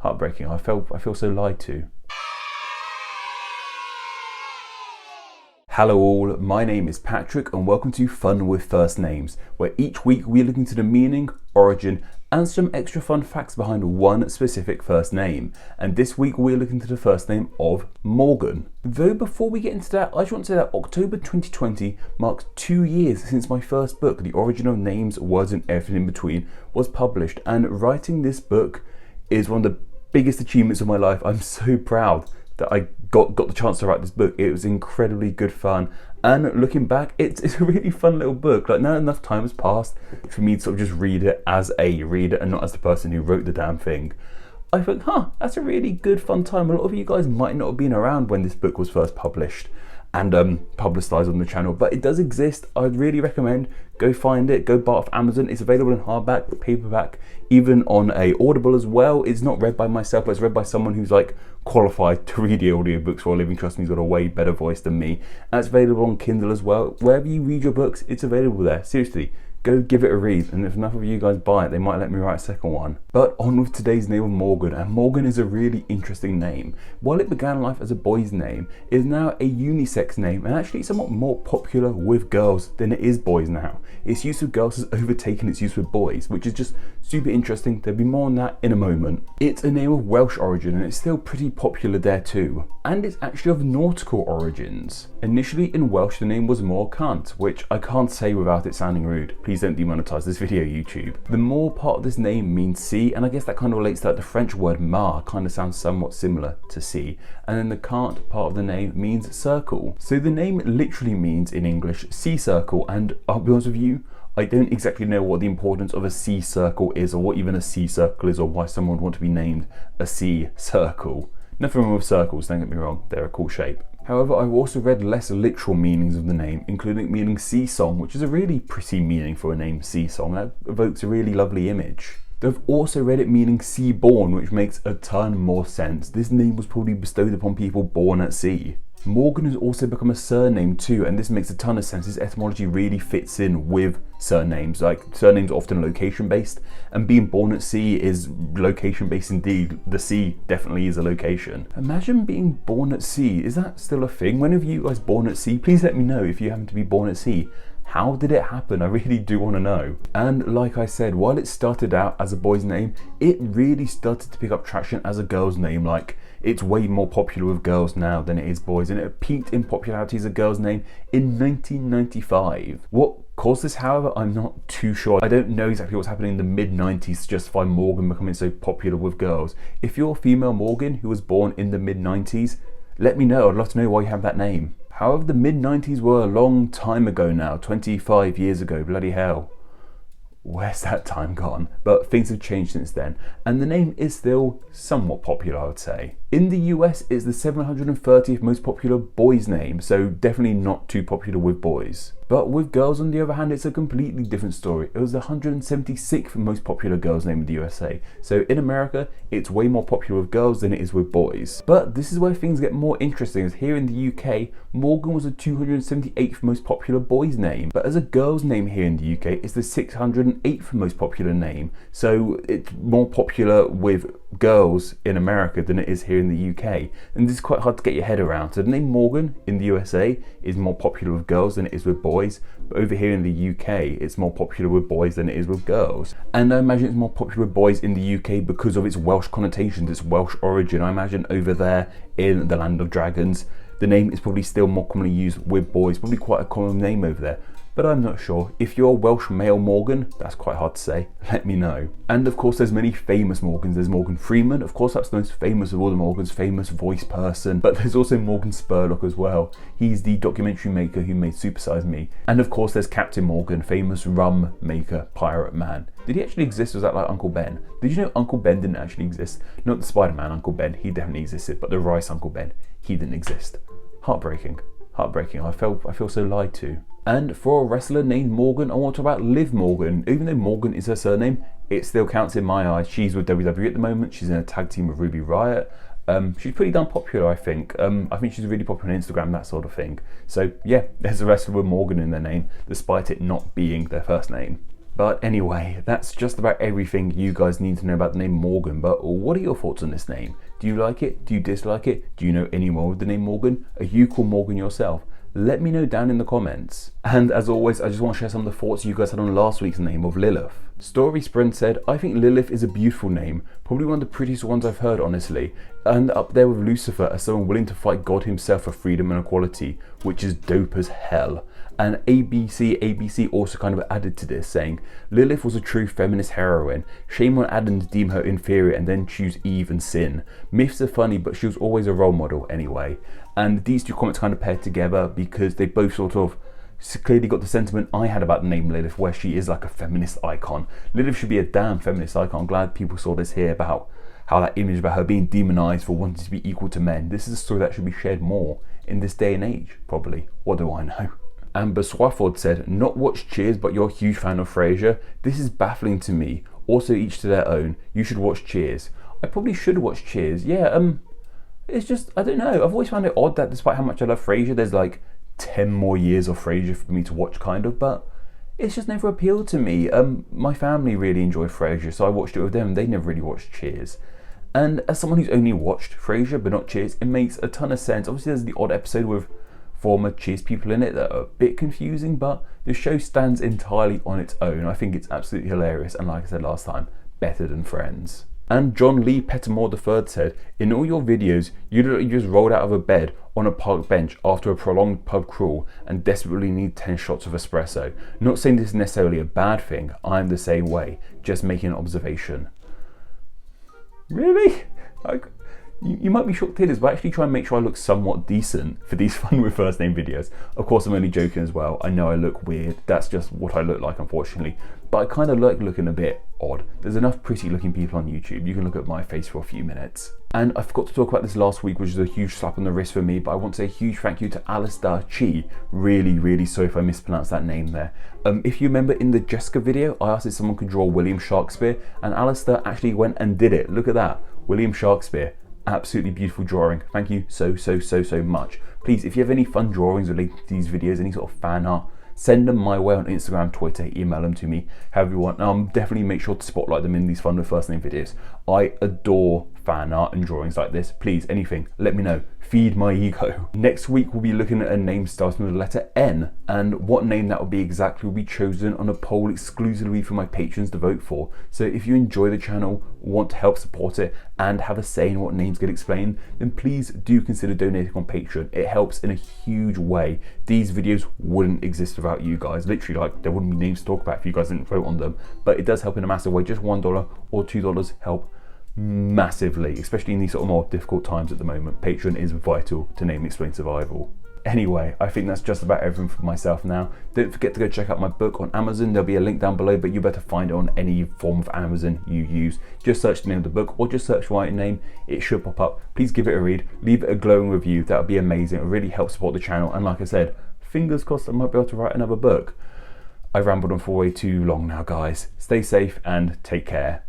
Heartbreaking. I feel so lied to. Hello all, my name is Patrick and welcome to Fun with First Names, where each week we look into the meaning, origin and some extra fun facts behind one specific first name. And this week we're looking into the first name of Morgan. Though before we get into that, I just want to say that October 2020 marks 2 years since my first book, The Origin of Names, Words and Everything in Between, was published. And writing this book is one of the biggest achievements of my life. I'm so proud that I got the chance to write this book. It was incredibly good fun, and looking back, it's a really fun little book. Like, now enough time has passed for me to sort of just read it as a reader and not as the person who wrote the damn thing. I think, that's a really good fun time. A lot of you guys might not have been around when this book was first published and publicised on the channel, but it does exist. I'd really recommend go find it, go buy it off Amazon. It's available in hardback, paperback, even on a Audible as well. It's not read by myself, but it's read by someone who's like qualified to read the audiobooks for a living. Trust me, he's got a way better voice than me. And it's available on Kindle as well. Wherever you read your books, it's available there. Seriously, go give it a read, and if enough of you guys buy it, they might let me write a second one. But on with today's name of Morgan, and Morgan is a really interesting name. While it began life as a boy's name, it is now a unisex name, and actually somewhat more popular with girls than it is boys now. Its use with girls has overtaken its use with boys, which is just super interesting. There'll be more on that in a moment. It's a name of Welsh origin, and it's still pretty popular there too. And it's actually of nautical origins. Initially in Welsh, the name was Morcant, which I can't say without it sounding rude. Please don't demonetize this video, YouTube. The Moor part of this name means sea, and I guess that kind of relates to that the French word mar kind of sounds somewhat similar to sea. And then the Cant part of the name means circle. So the name literally means in English sea circle, and I'll be honest with you, I don't exactly know what the importance of a sea circle is, or what even a sea circle is, or why someone would want to be named a sea circle. Nothing wrong with circles, don't get me wrong, they're a cool shape. However, I've also read less literal meanings of the name, including meaning sea song, which is a really pretty meaning for a name, sea song. That evokes a really lovely image. I've also read it meaning sea born, which makes a ton more sense. This name was probably bestowed upon people born at sea. Morgan has also become a surname too, and this makes a ton of sense. This etymology really fits in with surnames. Like, surnames are often location based, and being born at sea is location based indeed. The sea definitely is a location. Imagine being born at sea. Is that still a thing? When have you guys born at sea? Please let me know if you happen to be born at sea. How did it happen? I really do want to know. And like I said, while it started out as a boy's name, it really started to pick up traction as a girl's name. Like, it's way more popular with girls now than it is boys, and it peaked in popularity as a girl's name in 1995. What caused this, however, I'm not too sure. I don't know exactly what's happening in the mid-90s to justify Morgan becoming so popular with girls. If you're a female Morgan who was born in the mid-90s, let me know. I'd love to know why you have that name. However, the mid-90s were a long time ago now, 25 years ago, bloody hell. Where's that time gone? But things have changed since then, and the name is still somewhat popular, I would say. In the US, it's the 730th most popular boy's name, so definitely not too popular with boys. But with girls, on the other hand, it's a completely different story. It was the 176th most popular girl's name in the USA. So in America, it's way more popular with girls than it is with boys. But this is where things get more interesting, as here in the UK, Morgan was the 278th most popular boy's name. But as a girl's name here in the UK, it's the 608th most popular name. So it's more popular with girls in America than it is here in the UK. And this is quite hard to get your head around. So the name Morgan in the USA is more popular with girls than it is with boys. But over here in the UK, it's more popular with boys than it is with girls. And I imagine it's more popular with boys in the UK because of its Welsh connotations, its Welsh origin. I imagine over there in the Land of Dragons, the name is probably still more commonly used with boys, probably quite a common name over there. But I'm not sure. If you're a Welsh male Morgan, that's quite hard to say, let me know. And of course there's many famous Morgans. There's Morgan Freeman, of course that's the most famous of all the Morgans, famous voice person. But there's also Morgan Spurlock as well. He's the documentary maker who made Super Size Me. And of course there's Captain Morgan, famous rum maker, pirate man. Did he actually exist? Was that like Uncle Ben? Did you know Uncle Ben didn't actually exist? Not the Spider-Man Uncle Ben, he definitely existed, but the rice Uncle Ben, he didn't exist. Heartbreaking. Heartbreaking. I feel so lied to. And for a wrestler named Morgan, I want to talk about Liv Morgan. Even though Morgan is her surname, it still counts in my eyes. She's with WWE at the moment. She's in a tag team with Ruby Riott. She's pretty damn popular, I think. I think she's really popular on Instagram, that sort of thing. So yeah, there's a wrestler with Morgan in their name, despite it not being their first name. But anyway, that's just about everything you guys need to know about the name Morgan. But what are your thoughts on this name? Do you like it? Do you dislike it? Do you know anyone with the name Morgan? Are you called Morgan yourself? Let me know down in the comments. And as always, I just want to share some of the thoughts you guys had on last week's name of Lilith. Story Sprint said, I think Lilith is a beautiful name, probably one of the prettiest ones I've heard, honestly, and up there with Lucifer as someone willing to fight God himself for freedom and equality, which is dope as hell. And ABC also kind of added to this, saying, Lilith was a true feminist heroine. Shame on Adam to deem her inferior and then choose Eve and sin. Myths are funny, but she was always a role model anyway. And these two comments kind of paired together because they both sort of clearly got the sentiment I had about the name Lilith, where she is like a feminist icon. Lilith should be a damn feminist icon. I'm glad people saw this here about how that image about her being demonized for wanting to be equal to men. This is a story that should be shared more in this day and age, probably. What do I know? Amber Swafford said, not watched Cheers, but you're a huge fan of Frasier. This is baffling to me. Also, each to their own. You should watch Cheers. I probably should watch Cheers. Yeah, it's just, I don't know. I've always found it odd that despite how much I love Frasier, there's like 10 more years of Frasier for me to watch, kind of, but it's just never appealed to me. My family really enjoyed Frasier, so I watched it with them. They never really watched Cheers. And as someone who's only watched Frasier but not Cheers, it makes a ton of sense. Obviously, there's the odd episode with former Cheers people in it that are a bit confusing, but the show stands entirely on its own. I think it's absolutely hilarious, and like I said last time, better than Friends. And John Lee Pettimore III said, in all your videos, you literally just rolled out of a bed on a park bench after a prolonged pub crawl and desperately need 10 shots of espresso. Not saying this is necessarily a bad thing, I'm the same way, just making an observation. Really? You might be shocked to hear this, but I actually try and make sure I look somewhat decent for these Fun with First Name videos. Of course, I'm only joking as well. I know I look weird. That's just what I look like, unfortunately. But I kind of like looking a bit odd. There's enough pretty looking people on YouTube. You can look at my face for a few minutes. And I forgot to talk about this last week, which is a huge slap on the wrist for me, but I want to say a huge thank you to Alistair Chi. Really sorry if I mispronounced that name there. If you remember in the Jessica video, I asked if someone could draw William Shakespeare, and Alistair actually went and did it. Look at that. William Shakespeare. Absolutely beautiful drawing. Thank you so much. Please, if you have any fun drawings related to these videos, any sort of fan art, send them my way on Instagram, Twitter, email them to me, however you want. Definitely make sure to spotlight them in these Fun with First Name videos. I adore fan art and drawings like this. Please, anything, let me know. Feed my ego. Next week, we'll be looking at a name starting with the letter N, and what name that will be exactly will be chosen on a poll exclusively for my patrons to vote for. So if you enjoy the channel, want to help support it, and have a say in what names get explained, then please do consider donating on Patreon. It helps in a huge way. These videos wouldn't exist without you guys. Literally, like, there wouldn't be names to talk about if you guys didn't vote on them, but it does help in a massive way. Just $1 or $2 help massively, especially in these sort of more difficult times at the moment. Patreon is vital to Name Explain Survival. Anyway, I think that's just about everything for myself now. Don't forget to go check out my book on Amazon. There'll be a link down below, but you better find it on any form of Amazon you use. Just search the name of the book or just search Write Name. It should pop up. Please give it a read. Leave it a glowing review. That would be amazing. It really helps support the channel. And like I said, fingers crossed I might be able to write another book. I've rambled on for way too long now, guys. Stay safe and take care.